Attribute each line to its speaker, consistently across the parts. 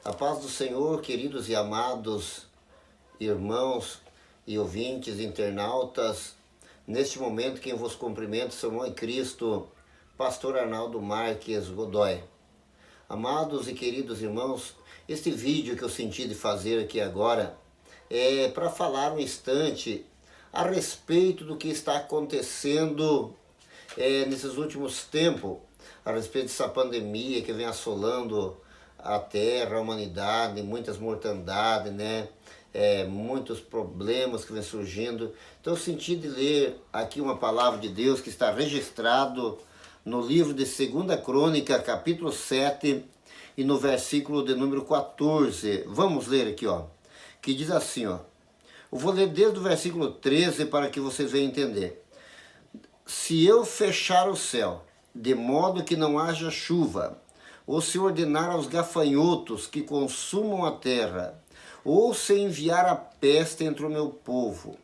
Speaker 1: A paz do Senhor, queridos e amados irmãos e ouvintes, internautas. Neste momento, quem vos cumprimenta, seu irmão em Cristo, Pastor Arnaldo Marques Godoy. Amados e queridos irmãos, este vídeo que eu senti de fazer aqui agora é para falar um instante a respeito do que está acontecendo nesses últimos tempos, a respeito dessa pandemia que vem assolando a terra, a humanidade, muitas mortandades, né? Muitos problemas que vem surgindo. Então eu senti de ler aqui uma palavra de Deus que está registrado no livro de 2 Crônica, capítulo 7, e no versículo de número 14. Vamos ler aqui, ó, que diz assim, ó. Eu vou ler desde o versículo 13 para que vocês venham entender. Se eu fechar o céu, de modo que não haja chuva, ou se ordenar aos gafanhotos que consumam a terra, ou se enviar a peste entre o meu povo,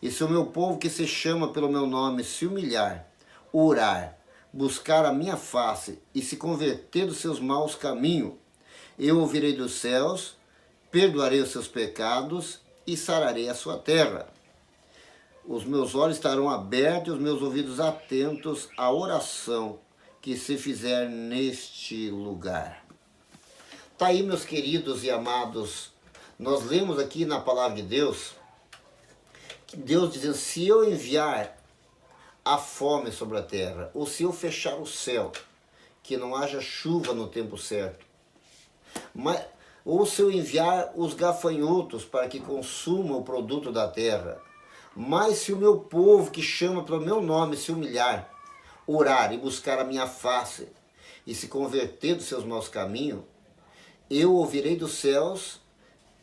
Speaker 1: e se o meu povo que se chama pelo meu nome se humilhar, orar, buscar a minha face e se converter dos seus maus caminhos, eu ouvirei dos céus, perdoarei os seus pecados e sararei a sua terra. Os meus olhos estarão abertos e os meus ouvidos atentos à oração que se fizer neste lugar. Tá aí, meus queridos e amados, nós lemos aqui na palavra de Deus, que Deus dizendo, se eu enviar a fome sobre a terra, ou se eu fechar o céu, que não haja chuva no tempo certo, ou se eu enviar os gafanhotos para que consumam o produto da terra, mas se o meu povo que chama pelo meu nome se humilhar, orar e buscar a minha face e se converter dos seus maus caminhos, eu ouvirei dos céus,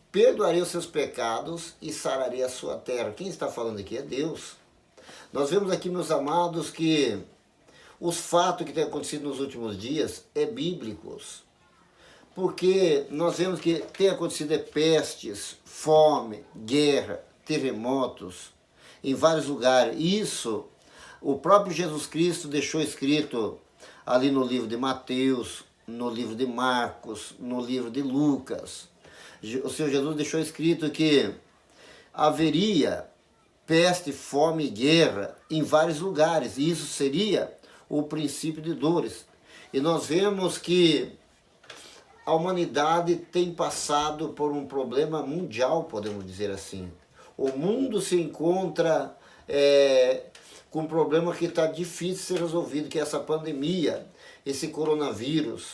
Speaker 1: perdoarei os seus pecados e sararei a sua terra. Quem está falando aqui é Deus. Nós vemos aqui, meus amados, que os fatos que têm acontecido nos últimos dias é bíblicos. Porque nós vemos que tem acontecido pestes, fome, guerra, terremotos em vários lugares. Isso o próprio Jesus Cristo deixou escrito ali no livro de Mateus, no livro de Marcos, no livro de Lucas. O Senhor Jesus deixou escrito que haveria peste, fome e guerra em vários lugares. E isso seria o princípio de dores. E nós vemos que a humanidade tem passado por um problema mundial, podemos dizer assim. O mundo se encontra com um problema que está difícil de ser resolvido, que é essa pandemia, esse coronavírus.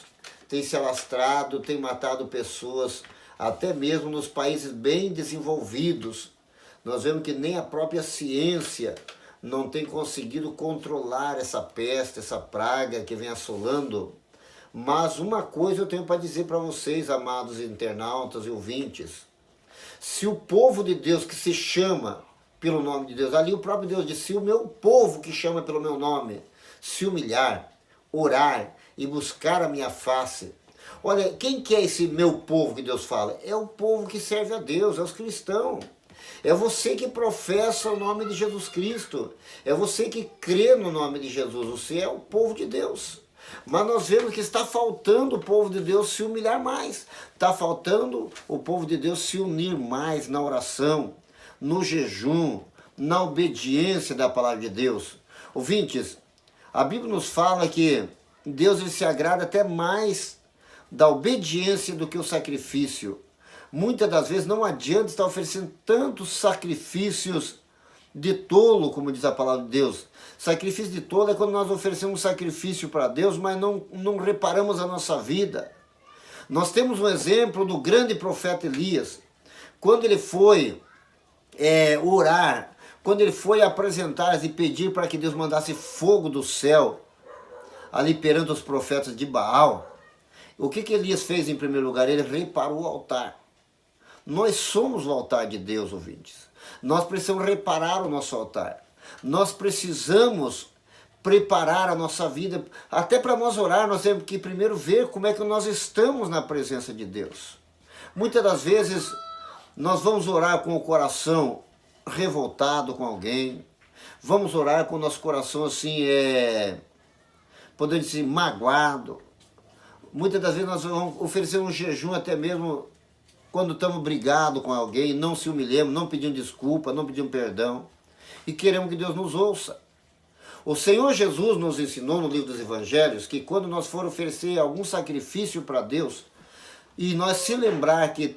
Speaker 1: Tem se alastrado, tem matado pessoas, até mesmo nos países bem desenvolvidos. Nós vemos que nem a própria ciência não tem conseguido controlar essa peste, essa praga que vem assolando. Mas uma coisa eu tenho para dizer para vocês, amados internautas e ouvintes. Se o povo de Deus que se chama pelo nome de Deus, ali o próprio Deus disse, se o meu povo que chama pelo meu nome se humilhar, orar e buscar a minha face. Olha, quem que é esse meu povo que Deus fala? É o povo que serve a Deus, é os cristãos. É você que professa o nome de Jesus Cristo. É você que crê no nome de Jesus. Você é o povo de Deus. Mas nós vemos que está faltando o povo de Deus se humilhar mais. Está faltando o povo de Deus se unir mais na oração, no jejum, na obediência da palavra de Deus. Ouvintes, a Bíblia nos fala que Deus ele se agrada até mais da obediência do que o sacrifício. Muitas das vezes não adianta estar oferecendo tantos sacrifícios de tolo, como diz a palavra de Deus. Sacrifício de tolo é quando nós oferecemos um sacrifício para Deus, mas não reparamos a nossa vida. Nós temos um exemplo do grande profeta Elias. Quando ele foi orar, quando ele foi apresentar e pedir para que Deus mandasse fogo do céu, ali perante os profetas de Baal, o que Elias fez em primeiro lugar? Ele reparou o altar. Nós somos o altar de Deus, ouvintes. Nós precisamos reparar o nosso altar. Nós precisamos preparar a nossa vida. Até para nós orar, nós temos que primeiro ver como é que nós estamos na presença de Deus. Muitas das vezes, nós vamos orar com o coração revoltado com alguém. Vamos orar com o nosso coração assim, podemos dizer, magoado. Muitas das vezes nós vamos oferecer um jejum até mesmo quando estamos brigados com alguém, não se humilhamos, não pedimos desculpa, não pedimos perdão e queremos que Deus nos ouça. O Senhor Jesus nos ensinou no livro dos Evangelhos que quando nós for oferecer algum sacrifício para Deus e nós se lembrar que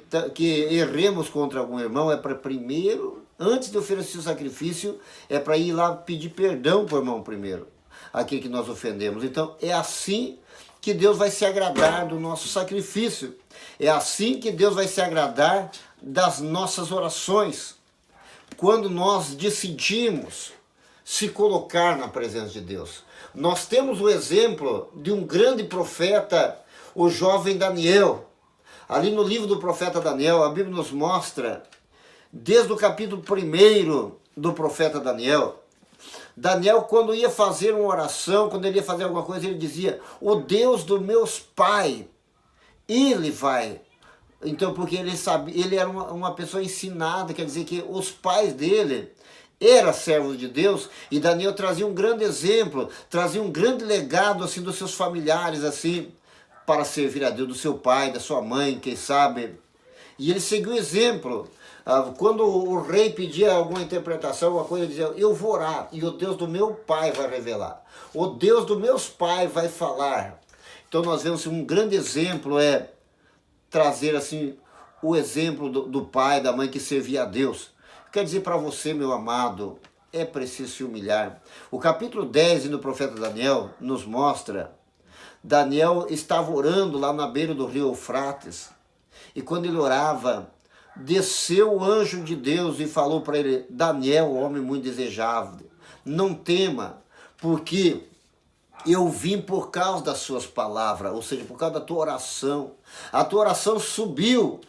Speaker 1: erremos contra algum irmão, é para primeiro, antes de oferecer o sacrifício, é para ir lá pedir perdão para o irmão primeiro, aquele que nós ofendemos. Então é assim que Deus vai se agradar do nosso sacrifício. É assim que Deus vai se agradar das nossas orações. Quando nós decidimos se colocar na presença de Deus. Nós temos o exemplo de um grande profeta, o jovem Daniel. Ali no livro do profeta Daniel, a Bíblia nos mostra, desde o capítulo 1 do profeta Daniel, Daniel, quando ia fazer uma oração, quando ele ia fazer alguma coisa, ele dizia: o Deus dos meus pais, ele vai. Então, porque ele sabia, ele era uma pessoa ensinada, quer dizer que os pais dele eram servos de Deus, e Daniel trazia um grande exemplo, trazia um grande legado assim dos seus familiares, assim, para servir a Deus, do seu pai, da sua mãe, quem sabe. E ele seguiu o exemplo. Quando o rei pedia alguma interpretação, alguma coisa, ele dizia: eu vou orar, e o Deus do meu pai vai revelar. O Deus dos meus pais vai falar. Então nós vemos um grande exemplo, é trazer assim o exemplo do pai, da mãe que servia a Deus. Quer dizer para você, meu amado, é preciso se humilhar. O capítulo 10 do profeta Daniel nos mostra, Daniel estava orando lá na beira do rio Eufrates, e quando ele orava, desceu o anjo de Deus e falou para ele: Daniel, homem muito desejável, não tema, porque eu vim por causa das suas palavras, ou seja, por causa da tua oração. A tua oração subiu,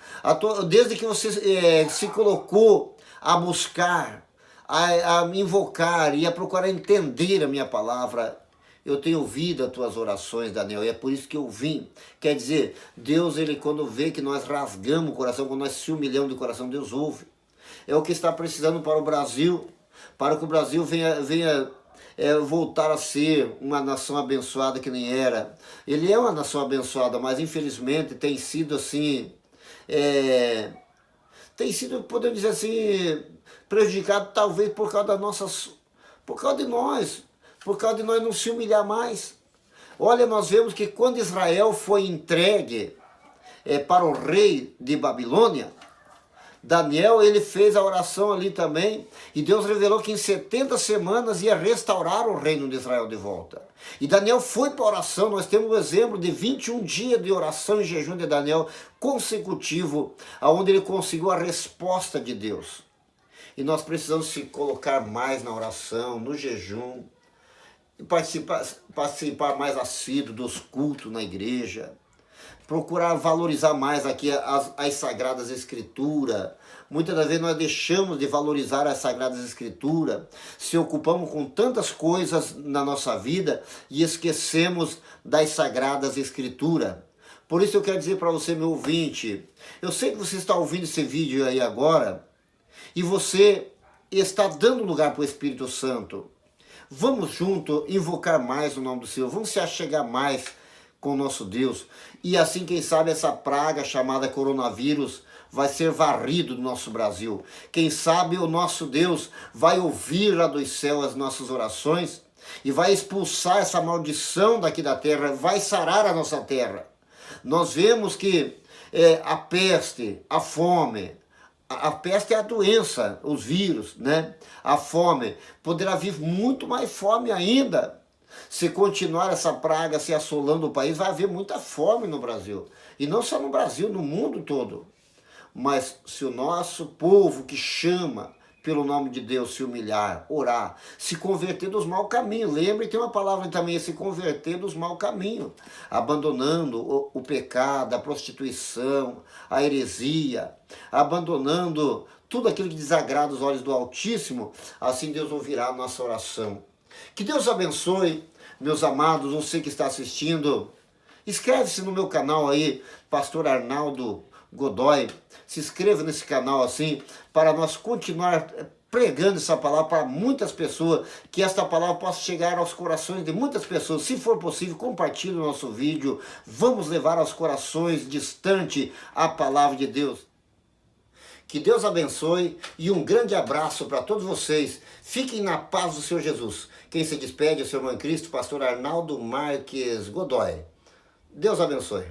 Speaker 1: desde que você se colocou a buscar, a me invocar e a procurar entender a minha palavra. Eu tenho ouvido as tuas orações, Daniel, e é por isso que eu vim. Quer dizer, Deus, ele quando vê que nós rasgamos o coração, quando nós se humilhamos de coração, Deus ouve. É o que está precisando para o Brasil, para que o Brasil venha voltar a ser uma nação abençoada que nem era. Ele é uma nação abençoada, mas infelizmente tem sido assim, tem sido, podemos dizer assim, prejudicado talvez por causa das nossas, por causa de nós não se humilhar mais. Olha, nós vemos que quando Israel foi entregue para o rei de Babilônia, Daniel, ele fez a oração ali também, e Deus revelou que em 70 semanas ia restaurar o reino de Israel de volta. E Daniel foi para a oração. Nós temos o exemplo de 21 dias de oração e jejum de Daniel consecutivo, onde ele conseguiu a resposta de Deus. E nós precisamos se colocar mais na oração, no jejum, e participar mais assíduo dos cultos na igreja, procurar valorizar mais aqui as Sagradas Escrituras. Muitas das vezes nós deixamos de valorizar as Sagradas Escrituras, se ocupamos com tantas coisas na nossa vida e esquecemos das Sagradas Escrituras. Por isso eu quero dizer para você, meu ouvinte, eu sei que você está ouvindo esse vídeo aí agora e você está dando lugar para o Espírito Santo. Vamos junto invocar mais o nome do Senhor, vamos se achegar mais com o nosso Deus, e assim, quem sabe, essa praga chamada coronavírus vai ser varrido do nosso Brasil. Quem sabe o nosso Deus vai ouvir lá dos céus as nossas orações e vai expulsar essa maldição daqui da terra, vai sarar a nossa terra. Nós vemos que a peste, a fome, a peste é a doença, os vírus, né? A fome, poderá vir muito mais fome ainda. Se continuar essa praga se assolando o país, vai haver muita fome no Brasil. E não só no Brasil, no mundo todo. Mas se o nosso povo que chama pelo nome de Deus se humilhar, orar, se converter dos maus caminhos. Lembre, tem uma palavra também, se converter dos maus caminhos. Abandonando o pecado, a prostituição, a heresia, abandonando tudo aquilo que desagrada os olhos do Altíssimo, assim Deus ouvirá a nossa oração. Que Deus abençoe, meus amados, você que está assistindo. Inscreve-se no meu canal aí, Pastor Arnaldo Godoy. Se inscreva nesse canal assim, para nós continuar pregando essa palavra para muitas pessoas, que esta palavra possa chegar aos corações de muitas pessoas. Se for possível, compartilhe o nosso vídeo. Vamos levar aos corações distante a palavra de Deus. Que Deus abençoe e um grande abraço para todos vocês. Fiquem na paz do Senhor Jesus. Quem se despede é o seu irmão em Cristo, pastor Arnaldo Marques Godoy. Deus abençoe.